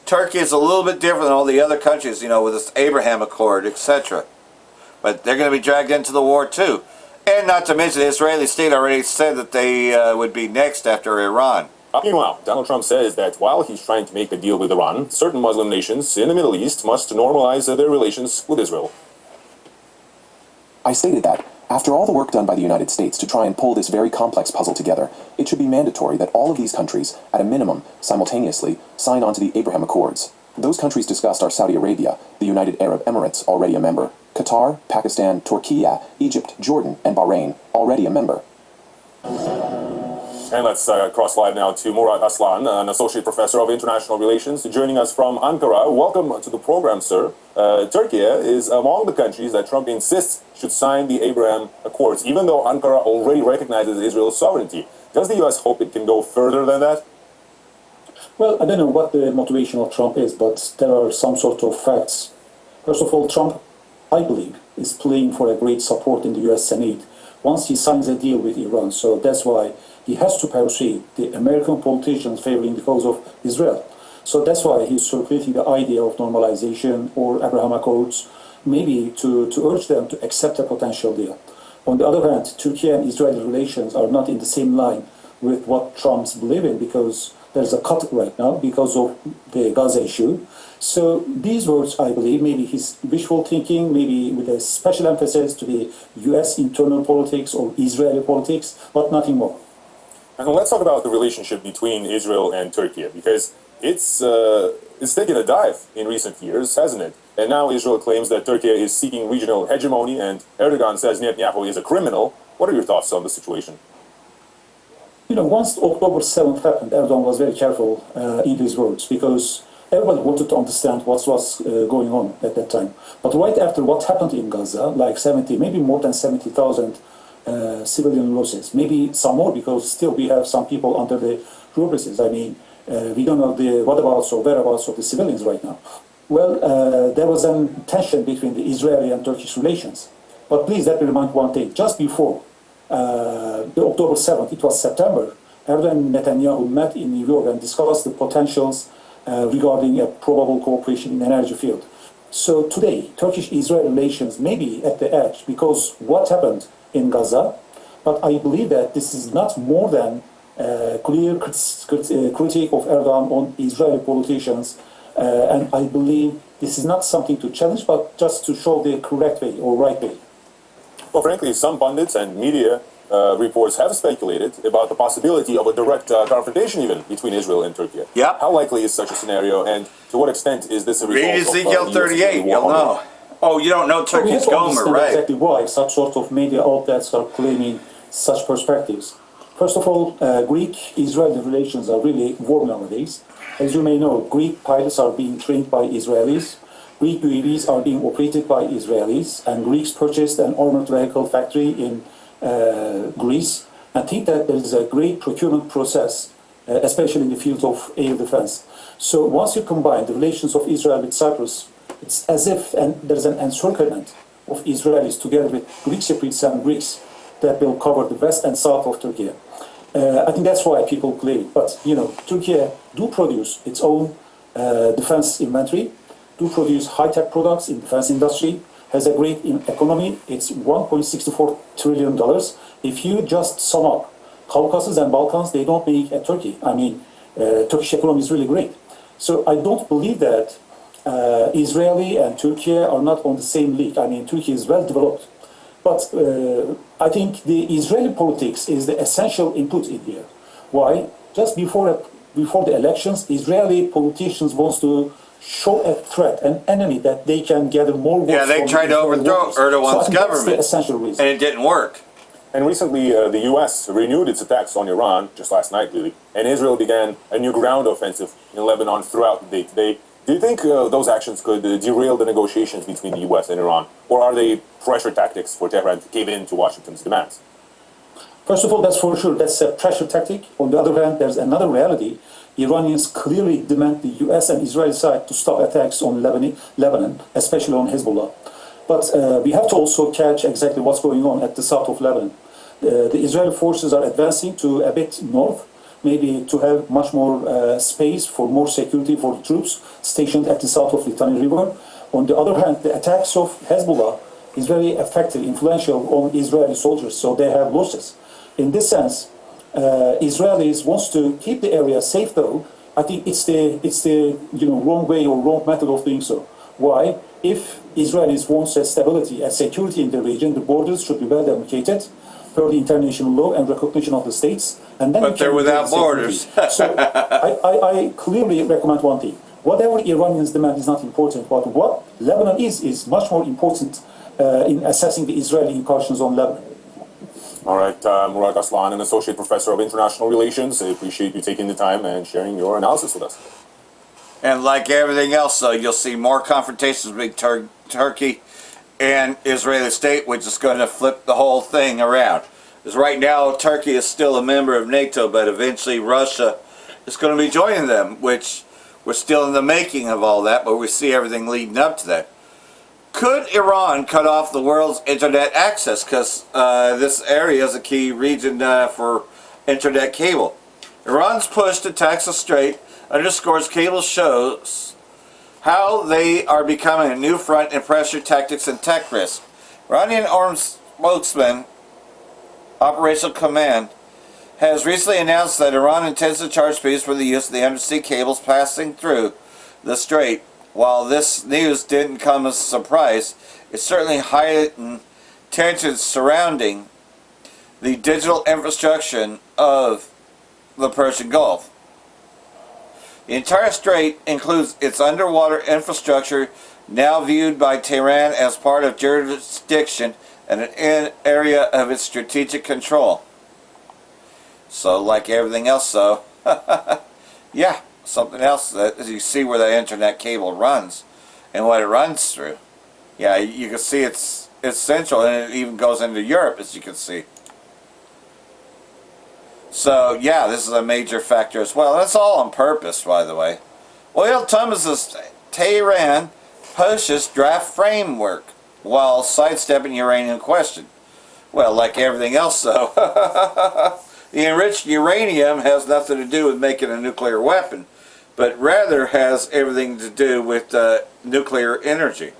Turkey is a little bit different than all the other countries, with this Abraham Accord, etc. But they're going to be dragged into the war too. And not to mention the Israeli state already said that they would be next after Iran. Meanwhile, Donald Trump says that while he's trying to make a deal with Iran, certain Muslim nations in the Middle East must normalize their relations with Israel. I stated that, after all the work done by the United States to try and pull this very complex puzzle together, it should be mandatory that all of these countries, at a minimum, simultaneously, sign on to the Abraham Accords. Those countries discussed are Saudi Arabia, the United Arab Emirates, already a member, Qatar, Pakistan, Turkey, Egypt, Jordan, and Bahrain, already a member. And let's cross live now to Murat Aslan, an associate professor of international relations, joining us from Ankara. Welcome to the program, sir. Turkey is among the countries that Trump insists should sign the Abraham Accords, even though Ankara already recognizes Israel's sovereignty. Does the U.S. hope it can go further than that? Well, I don't know what the motivation of Trump is, but there are some sort of facts. First of all, Trump, I believe, is playing for a great support in the U.S. Senate once he signs a deal with Iran. So that's why he has to persuade the American politicians favoring the cause of Israel. So that's why he's circulating the idea of normalization or Abraham Accords, maybe to urge them to accept a potential deal. On the other hand, Turkey and Israeli relations are not in the same line with what Trump's believe in, because there's a cut right now because of the Gaza issue. So these words, I believe, maybe his wishful thinking, maybe with a special emphasis to the U.S. internal politics or Israeli politics, but nothing more. And let's talk about the relationship between Israel and Turkey, because it's taken a dive in recent years, hasn't it? And now Israel claims that Turkey is seeking regional hegemony, and Erdogan says Netanyahu is a criminal. What are your thoughts on the situation? You know, once October 7th happened, Erdogan was very careful in his words, because everybody wanted to understand what was going on at that time. But right after what happened in Gaza, like 70, maybe more than 70,000 civilian losses, maybe some more, because still we have some people under the rubrics. I mean, we don't know the whereabouts of the civilians right now. Well, there was a tension between the Israeli and Turkish relations. But please let me remind one thing. Just before the October 7th, it was September, Erdogan and Netanyahu met in New York and discussed the potentials regarding a probable cooperation in the energy field. So today, Turkish-Israel relations may be at the edge because what happened in Gaza, but I believe that this is not more than clear critique of Erdogan on Israeli politicians, and I believe this is not something to challenge, but just to show the correct way or right way. Well, frankly, some pundits and media reports have speculated about the possibility of a direct confrontation even between Israel and Turkey. Yep. How likely is such a scenario, and to what extent is this a result Read of Ezekiel 38, you'll know. Oh, you don't know We Turkey's have to Gomer, understand right? exactly why such sort of media outlets are claiming such perspectives. First of all, Greek-Israeli relations are really warm nowadays. As you may know, Greek pilots are being trained by Israelis. Greek UAVs are being operated by Israelis, and Greeks purchased an armored vehicle factory in Greece. I think that there is a great procurement process, especially in the field of air defense. So once you combine the relations of Israel with Cyprus, it's as if there's an encirclement of Israelis together with Greek Cypriots and Greeks that will cover the west and south of Turkey. I think that's why people claim. But, you know, Turkey do produce its own defense inventory, do produce high-tech products in defense industry, has a great economy. It's $1.64 trillion. If you just sum up Caucasus and Balkans, they don't make a Turkey. I mean, Turkish economy is really great. So I don't believe that Israeli and Turkey are not on the same league. I mean, Turkey is well developed. But I think the Israeli politics is the essential input in here. Why? Just before the elections, Israeli politicians want to show a threat, an enemy that they can gather more votes. Yeah, they tried to overthrow Erdogan's government, that's the essential reason. and it didn't work. And recently, the U.S. renewed its attacks on Iran, just last night, really, and Israel began a new ground offensive in Lebanon throughout the day today. Do you think those actions could derail the negotiations between the U.S. and Iran, or are they pressure tactics for Tehran to cave in to Washington's demands? First of all, that's for sure. That's a pressure tactic. On the other hand, there's another reality. Iranians clearly demand the U.S. and Israel side to stop attacks on Lebanon, especially on Hezbollah. But we have to also catch exactly what's going on at the south of Lebanon. The Israeli forces are advancing to a bit north, maybe to have much more space for more security for the troops stationed at the south of Litani River. On the other hand, the attacks of Hezbollah is very effective, influential on Israeli soldiers, so they have losses. In this sense, Israelis wants to keep the area safe, though. I think it's the wrong way or wrong method of doing so. Why? If Israelis want stability and security in the region, the borders should be well demarcated per the international law and recognition of the states. And then But they're without borders. So I clearly recommend one thing. Whatever Iranians demand is not important, but what Lebanon is much more important in assessing the Israeli incursions on Lebanon. All right, Murad Aslan, an associate professor of international relations. I appreciate you taking the time and sharing your analysis with us. And like everything else, though, you'll see more confrontations between Turkey and Israeli state, which is going to flip the whole thing around. Because right now, Turkey is still a member of NATO, but eventually Russia is going to be joining them, which we're still in the making of all that, but we see everything leading up to that. Could Iran cut off the world's internet access? Because this area is a key region for internet cable. Iran's push to tax the strait underscores cable shows how they are becoming a new front in pressure tactics and tech risk. Iranian armed spokesman, Operational Command, has recently announced that Iran intends to charge fees for the use of the undersea cables passing through the strait. While this news didn't come as a surprise, it certainly heightened tensions surrounding the digital infrastructure of the Persian Gulf. The entire strait includes its underwater infrastructure, now viewed by Tehran as part of jurisdiction and an area of its strategic control. So, like everything else, though, yeah, something else that you see where the internet cable runs and what it runs through. Yeah, you can see it's central, and it even goes into Europe, as you can see. So, yeah, this is a major factor as well. That's all on purpose, by the way. Oil Thomas's Tehran pushes draft framework while sidestepping uranium question. Well, like everything else, though, the enriched uranium has nothing to do with making a nuclear weapon, but rather has everything to do with nuclear energy.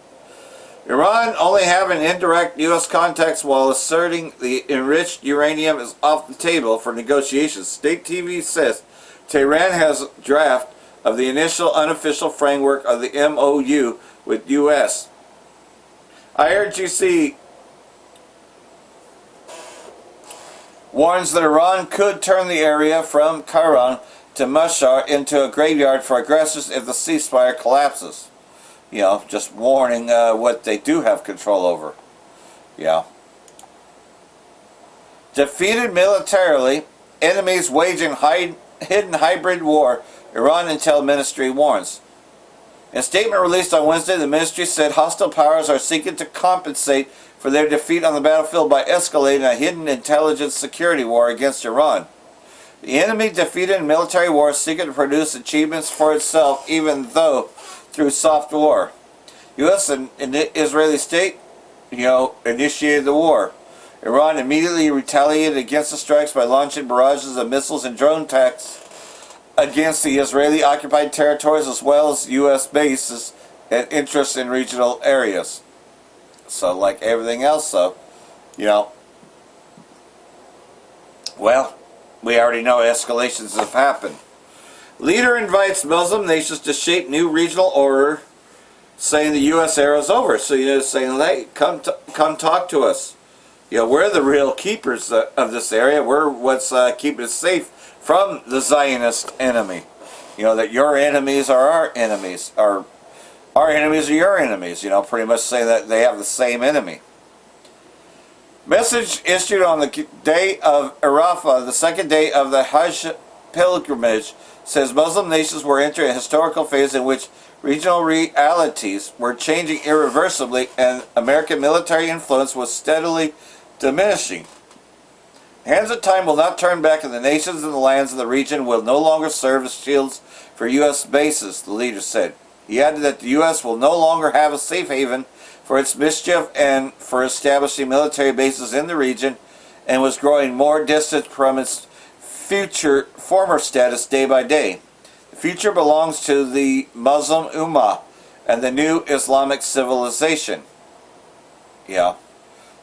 Iran only having indirect U.S. contacts while asserting the enriched uranium is off the table for negotiations. State TV says Tehran has a draft of the initial unofficial framework of the MOU with U.S. IRGC warns that Iran could turn the area from Kairan to Mashhar into a graveyard for aggressors if the ceasefire collapses. You know, just warning what they do have control over. Yeah. Defeated militarily, enemies waging hidden hybrid war, Iran Intel Ministry warns. In a statement released on Wednesday, the ministry said hostile powers are seeking to compensate for their defeat on the battlefield by escalating a hidden intelligence security war against Iran. The enemy defeated in military war seeking to produce achievements for itself, even though through soft war. U.S. and the Israeli state, initiated the war. Iran immediately retaliated against the strikes by launching barrages of missiles and drone attacks against the Israeli-occupied territories as well as U.S. bases and interests in regional areas. So, like everything else, though, well, we already know escalations have happened. Leader invites Muslim nations to shape new regional order, saying the U.S. era is over. So, saying, hey, come talk to us. We're the real keepers of this area. We're what's keeping us safe from the Zionist enemy. That your enemies are our enemies. Our enemies are your enemies. Pretty much saying that they have the same enemy. Message issued on the day of Arafah, the second day of the Hajj pilgrimage, says Muslim nations were entering a historical phase in which regional realities were changing irreversibly and American military influence was steadily diminishing. Hands of time will not turn back, and the nations and the lands of the region will no longer serve as shields for U.S. bases, the leader said. He added that the U.S. will no longer have a safe haven for its mischief and for establishing military bases in the region, and was growing more distant from its former status day by day. The future belongs to the Muslim Ummah and the new Islamic civilization. Yeah.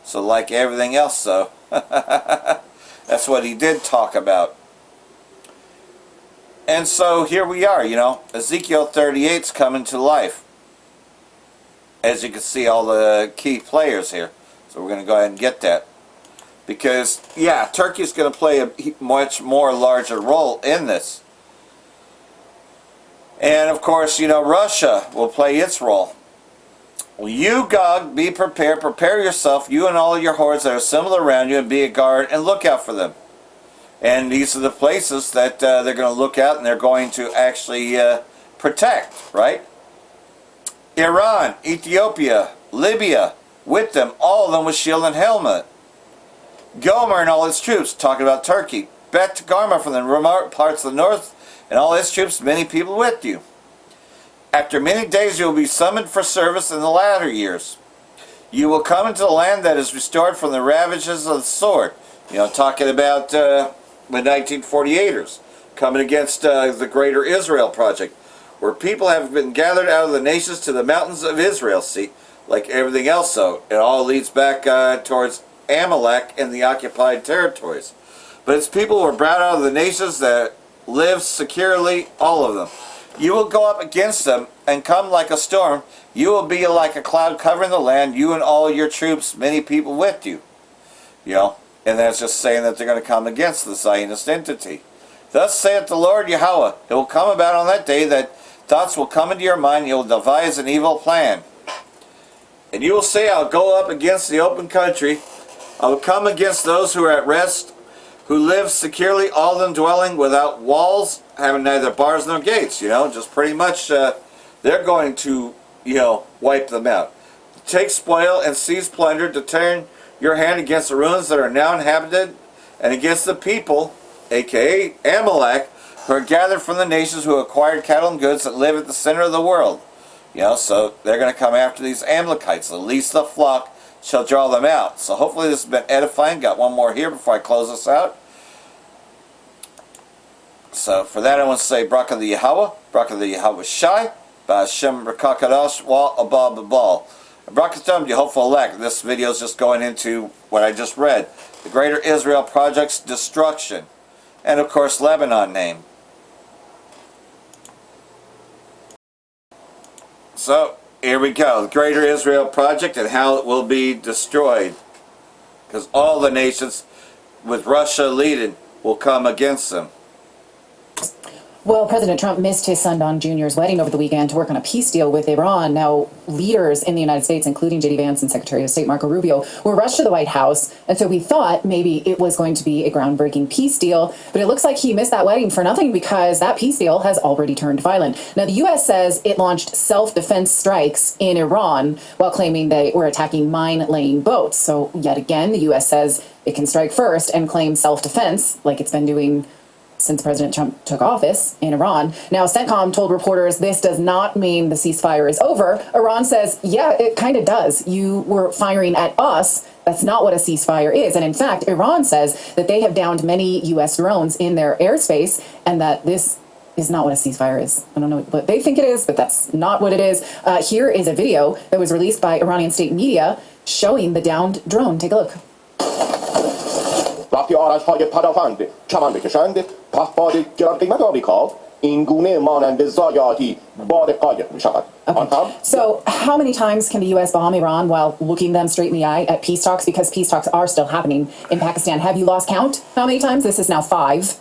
So like everything else, though, that's what he did talk about. And so here we are, Ezekiel 38's coming to life. As you can see, all the key players here. So we're going to go ahead and get that. Because, yeah, Turkey's going to play a much more larger role in this. And, of course, Russia will play its role. Well, you, Gog, be prepared. Prepare yourself, you and all your hordes that are similar around you, and be a guard and look out for them. And these are the places that they're going to look out and they're going to actually protect, right? Iran, Ethiopia, Libya, with them, all of them with shield and helmet. Gomer and all his troops, talking about Turkey. Bet Garma from the remote parts of the north, and all his troops, many people with you. After many days you will be summoned for service in the latter years. You will come into the land that is restored from the ravages of the sword. You know, talking about the 1948ers, coming against the Greater Israel Project, where people have been gathered out of the nations to the mountains of Israel. See, like everything else, though, it all leads back towards Amalek and the occupied territories. But it's people who are brought out of the nations that live securely, all of them. You will go up against them and come like a storm. You will be like a cloud covering the land, you and all your troops, many people with you. You know, and that's just saying that they're going to come against the Zionist entity. Thus saith the Lord Yahweh, it will come about on that day that thoughts will come into your mind, you will devise an evil plan. And you will say, I'll go up against the open country, I will come against those who are at rest, who live securely, all of them dwelling without walls, having neither bars nor gates. You know, just pretty much they're going to, you know, wipe them out. Take spoil and seize plunder, to turn your hand against the ruins that are now inhabited, and against the people, aka Amalek, who are gathered from the nations who acquired cattle and goods that live at the center of the world. You know, so they're going to come after these Amalekites. The least of the flock shall draw them out. So hopefully this has been edifying. Got one more here before I close this out. So for that I want to say Bracha the Yahweh, Bracha the Yahweh Shai, Ba'ashem Rakakadosh, Wa Abba Babal. Bracha Tom, Yehovah elect. This video is just going into what I just read. The Greater Israel Project's destruction. And of course Lebanon name. So, here we go. The Greater Israel Project and how it will be destroyed. Because all the nations, with Russia leading, will come against them. Well, President Trump missed his son Don Jr.'s wedding over the weekend to work on a peace deal with Iran. Now, leaders in the United States, including J.D. Vance and Secretary of State Marco Rubio, were rushed to the White House. And so we thought maybe it was going to be a groundbreaking peace deal. But it looks like he missed that wedding for nothing, because that peace deal has already turned violent. Now, the U.S. says it launched self-defense strikes in Iran while claiming they were attacking mine-laying boats. So yet again, the U.S. says it can strike first and claim self-defense, like it's been doing since President Trump took office in Iran. Now, CENTCOM told reporters this does not mean the ceasefire is over. Iran says, yeah, it kind of does. You were firing at us. That's not what a ceasefire is. And in fact, Iran says that they have downed many U.S. drones in their airspace, and that this is not what a ceasefire is. I don't know what they think it is, but that's not what it is. Here is a video that was released by Iranian state media showing the downed drone. Take a look. وقتی آرش‌های پدافند کمان بکشند پهپاد گران قیمت آمریکا این گونه مانند ضایعاتی بار قایق می‌شود. Okay. So how many times can the U.S. bomb Iran while looking them straight in the eye at peace talks? Because peace talks are still happening in Pakistan. Have you lost count? How many times? This is now five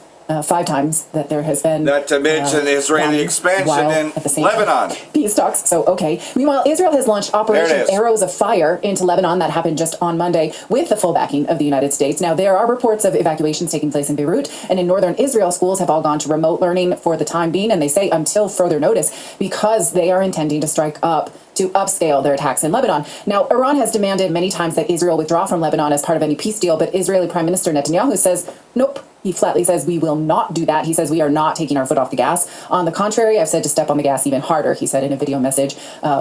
times that there has been. Not to mention Israeli expansion in Lebanon. Peace talks. So, okay. Meanwhile, Israel has launched Operation Arrows of Fire into Lebanon. That happened just on Monday with the full backing of the United States. Now, there are reports of evacuations taking place in Beirut, and in northern Israel, schools have all gone to remote learning for the time being, and they say until further notice, because they are intending to strike up to upscale their attacks in Lebanon. Now, Iran has demanded many times that Israel withdraw from Lebanon as part of any peace deal, but Israeli Prime Minister Netanyahu says, nope. He flatly says, we will not do that. He says, we are not taking our foot off the gas. On the contrary, I've said to step on the gas even harder, he said in a video message,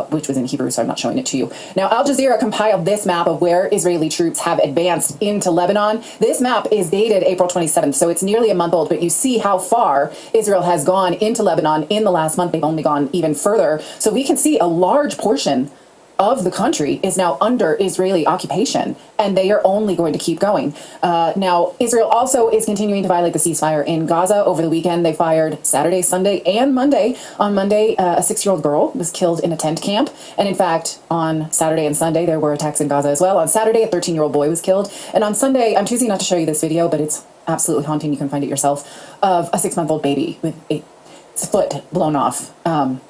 which was in Hebrew, so I'm not showing it to you. Now, Al Jazeera compiled this map of where Israeli troops have advanced into Lebanon. This map is dated April 27th, so it's nearly a month old, but you see how far Israel has gone into Lebanon in the last month. They've only gone even further. So we can see a large portion of the country is now under Israeli occupation, and they are only going to keep going. Now, Israel also is continuing to violate the ceasefire in Gaza. Over the weekend, they fired Saturday, Sunday, and Monday. On Monday, a 6-year-old girl was killed in a tent camp. And in fact, on Saturday and Sunday, there were attacks in Gaza as well. On Saturday, a 13-year-old boy was killed. And on Sunday, I'm choosing not to show you this video, but it's absolutely haunting. You can find it yourself, of a 6-month-old baby with its foot blown off. The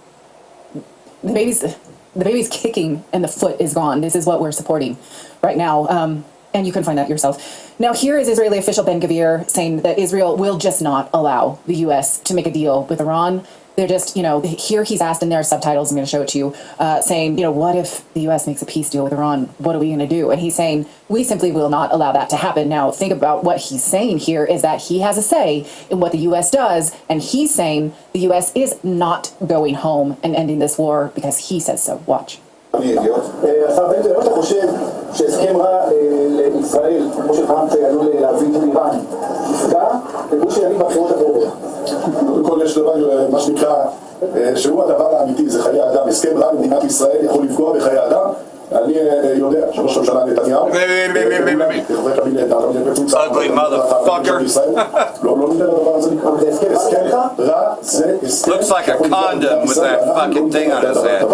baby's the baby's kicking and the foot is gone. This is what we're supporting right now. And you can find that yourself. Now, here is Israeli official Ben Gvir saying that Israel will just not allow the U.S. to make a deal with Iran. They're just, here he's asked in their subtitles, I'm going to show it to you, saying, what if the U.S. makes a peace deal with Iran? What are we going to do? And he's saying, we simply will not allow that to happen. Now, think about what he's saying here is that he has a say in what the U.S. does, and he's saying the U.S. is not going home and ending this war because he says so. Watch. השר בן גביר, אתה חושב שהסכם רע לישראל, כמו שטראמפ עלול להביא מול איראן, יפגע בגוש הימין בבחירות הקרובות? קודם כל יש דבר, מה שנקרא, שהוא הדבר האמיתי, זה חיי אדם. הסכם רע למדינת ישראל יכול לפגוע בחיי אדם. אני יודע שראש הממשלה נתניהו, חברי קבינט, ugly motherfucker. לא ניתן לדבר הזה לקרות. הסכם רע זה הסכם... Looks like a condom with that fucking thing on his head.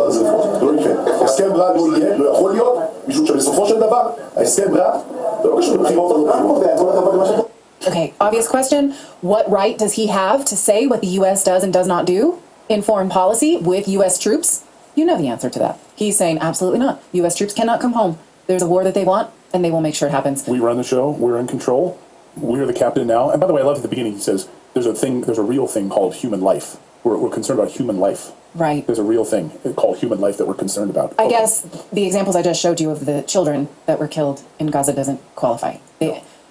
הסכם רע לא יהיה, לא יכול להיות, משום שבסופו של דבר, ההסכם רע, זה לא קשור לבחירות או Okay, obvious question. What right does he have to say what the U.S. does and does not do in foreign policy with U.S. troops? You know the answer to that. He's saying absolutely not. U.S. troops cannot come home. There's a war that they want, and they will make sure it happens. We run the show. We're in control. We're the captain now. And by the way, I love at the beginning he says there's a real thing called human life. We're concerned about human life. Right. There's a real thing called human life that we're concerned about. I guess the examples I just showed you of the children that were killed in Gaza doesn't qualify.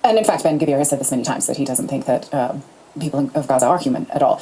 And in fact, Ben Gvir has said this many times that he doesn't think that people of Gaza are human at all.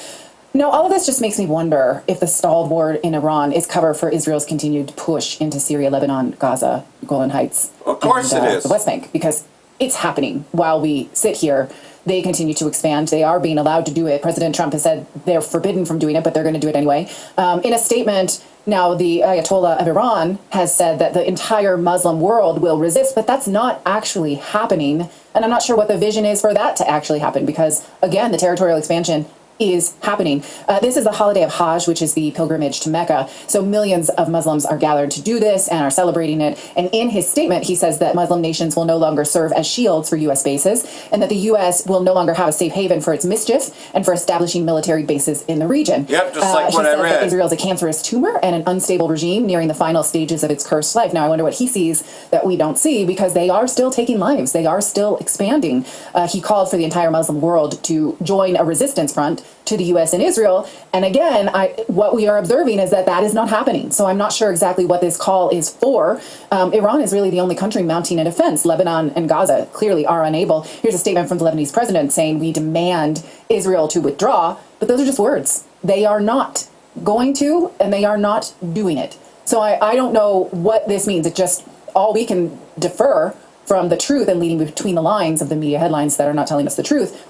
Now, all of this just makes me wonder if the stalled war in Iran is cover for Israel's continued push into Syria, Lebanon, Gaza, Golan Heights. Of course it is. The West Bank, because it's happening while we sit here. They continue to expand. They are being allowed to do it. President Trump has said they're forbidden from doing it, but they're going to do it anyway. In a statement, now the Ayatollah of Iran has said that the entire Muslim world will resist, but that's not actually happening. And I'm not sure what the vision is for that to actually happen because, again, the territorial expansion is happening. This is the holiday of Hajj, which is the pilgrimage to Mecca. So millions of Muslims are gathered to do this and are celebrating it. And in his statement, he says that Muslim nations will no longer serve as shields for U.S. bases and that the U.S. will no longer have a safe haven for its mischief and for establishing military bases in the region. Yep, just like what I read. That Israel is a cancerous tumor and an unstable regime nearing the final stages of its cursed life. Now, I wonder what he sees that we don't see because they are still taking lives. They are still expanding. He called for the entire Muslim world to join a resistance front to the U.S. and Israel. And again, what we are observing is that is not happening. So I'm not sure exactly what this call is for. Iran is really the only country mounting an offense. Lebanon and Gaza clearly are unable. Here's a statement from the Lebanese president saying we demand Israel to withdraw, but those are just words. They are not going to, and they are not doing it. So I don't know what this means. It's just all we can defer from the truth and leading between the lines of the media headlines that are not telling us the truth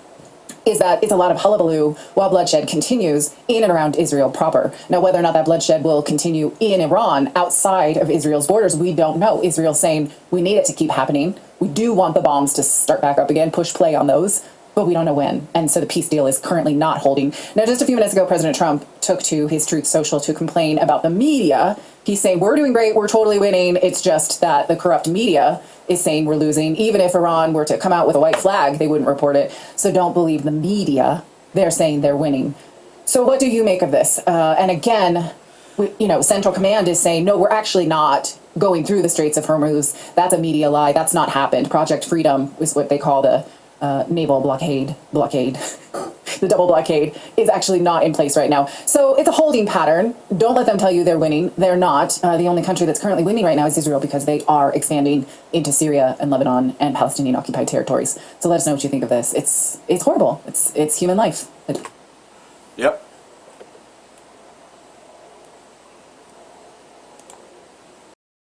is that it's a lot of hullabaloo while bloodshed continues in and around Israel proper. Now, whether or not that bloodshed will continue in Iran outside of Israel's borders, we don't know. Israel's saying we need it to keep happening. We do want the bombs to start back up again, push play on those, but we don't know when. And so the peace deal is currently not holding. Now, just a few minutes ago, President Trump took to his Truth Social to complain about the media. He's saying, we're doing great, we're totally winning. It's just that the corrupt media is saying we're losing. Even if Iran were to come out with a white flag, they wouldn't report it. So don't believe the media. They're saying they're winning. So what do you make of this? And again, Central Command is saying, no, we're actually not going through the Straits of Hormuz. That's a media lie. That's not happened. Project Freedom is what they call the naval blockade. The double blockade is actually not in place right now. So it's a holding pattern. Don't let them tell you they're winning. They're not. The only country that's currently winning right now is Israel because they are expanding into Syria and Lebanon and Palestinian occupied territories. So let us know what you think of this. It's horrible. It's human life. Yep.